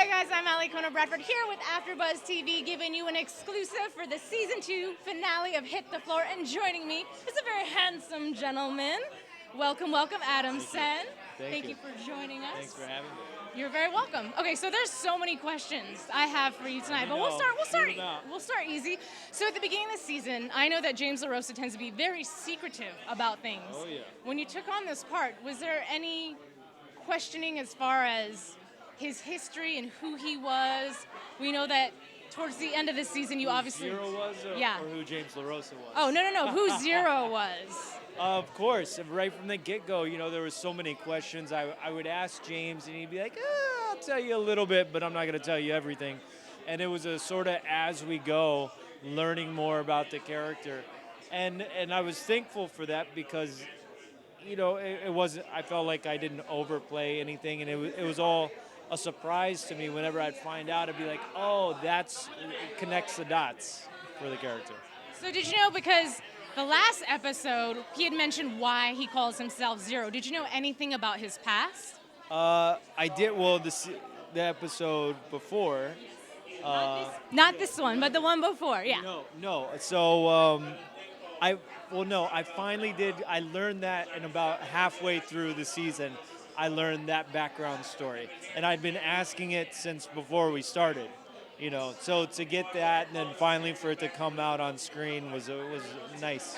Hey guys, I'm Alikona Bradford here with AfterBuzz TV, giving you an exclusive for the Season 2 finale of Hit the Floor. And joining me is a very handsome gentleman. Welcome, Adam Senn. Thank you for joining us. Thanks for having me. You're very welcome. Okay, so there's so many questions I have for you tonight, but we'll start easy. So at the beginning of the season, I know that James LaRosa tends to be very secretive about things. Oh yeah. When you took on this part, was there any questioning as far as his history and who he was? We know that towards the end of the season, you obviously... Zero was, or who James LaRosa was? Oh, no, who Zero was. Of course, right from the get-go, there was so many questions. I would ask James, and he'd be like, I'll tell you a little bit, but I'm not going to tell you everything. And it was a sort of as we go, learning more about the character. And I was thankful for that because, it wasn't, I felt like I didn't overplay anything, and it was all a surprise to me. Whenever I'd find out, I'd be like, oh, it connects the dots for the character. So did you know, because the last episode, he had mentioned why he calls himself Zero. Did you know anything about his past? I did, well, the episode before. Not this one, but the one before, yeah. No. So, I finally did. I learned that, and about halfway through the season, I learned that background story. And I'd been asking it since before we started. So to get that and then finally for it to come out on screen was nice.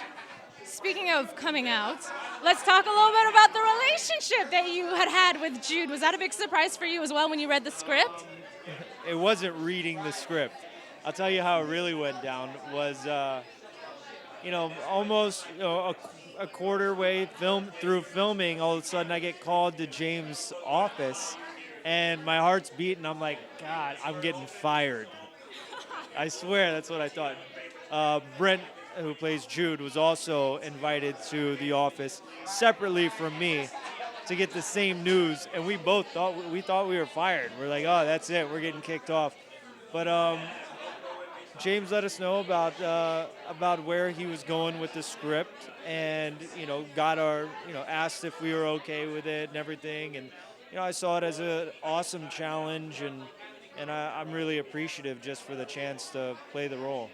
Speaking of coming out, let's talk a little bit about the relationship that you had with Jude. Was that a big surprise for you as well when you read the script? It wasn't reading the script. I'll tell you how it really went down. Was almost a quarter way through filming, all of a sudden I get called to James' office. And my heart's beating. I'm like, God, I'm getting fired. I swear, that's what I thought. Brent, who plays Jude, was also invited to the office separately from me to get the same news. And we both thought we were fired. We're like, oh, that's it. We're getting kicked off. But James let us know about where he was going with the script, and got our asked if we were okay with it and everything. And I saw it as an awesome challenge, and I'm really appreciative just for the chance to play the role.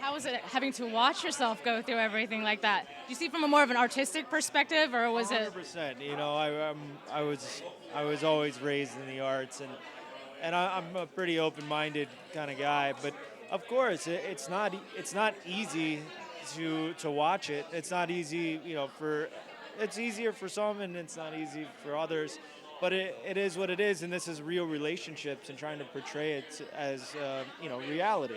How was it having to watch yourself go through everything like that? Do you see from a more of an artistic perspective, or was 100%. I was always raised in the arts, and I'm a pretty open-minded kind of guy. But of course, it's not easy to watch it. It's not easy, it's easier for some, and it's not easy for others. But it is what it is, and this is real relationships and trying to portray it as, reality.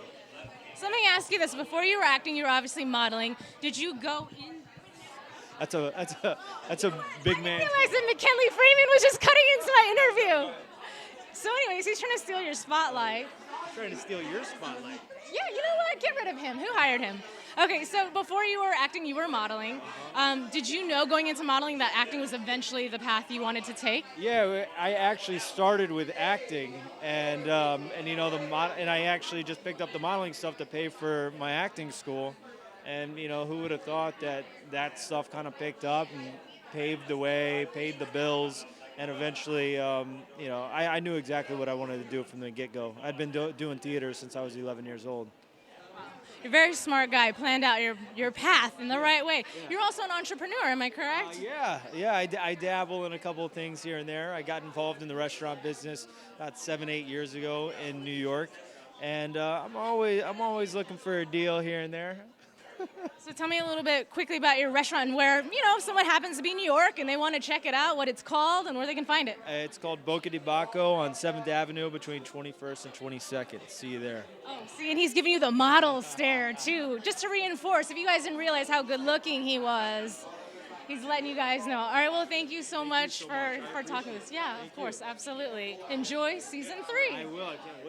So let me ask you this. Before you were acting, you were obviously modeling. Did you go in? That's a big man. I realized that McKinley Freeman was just cutting into my interview. So anyways, he's trying to steal your spotlight. Trying to steal your spotlight. Yeah, you know what? Get rid of him. Who hired him? Okay, so before you were acting, you were modeling. Did you know going into modeling that acting was eventually the path you wanted to take? Yeah, I actually started with acting, and I actually just picked up the modeling stuff to pay for my acting school. And who would have thought that stuff kind of picked up and paved the way, paid the bills. And eventually, I knew exactly what I wanted to do from the get-go. I'd been doing theater since I was 11 years old. You're a very smart guy, planned out your path in the right way. Yeah. You're also an entrepreneur, am I correct? Yeah. I dabble in a couple of things here and there. I got involved in the restaurant business about 7-8 years ago in New York. And I'm always looking for a deal here and there. So tell me a little bit quickly about your restaurant and where, if someone happens to be in New York and they want to check it out, what it's called and where they can find it. It's called Boca di Bacco on 7th Avenue between 21st and 22nd. See you there. Oh, see, and he's giving you the model stare, too, just to reinforce. If you guys didn't realize how good-looking he was, he's letting you guys know. All right, well, thank you so much for talking to us. Yeah, of course, absolutely. Enjoy Season 3. I will. I can't wait.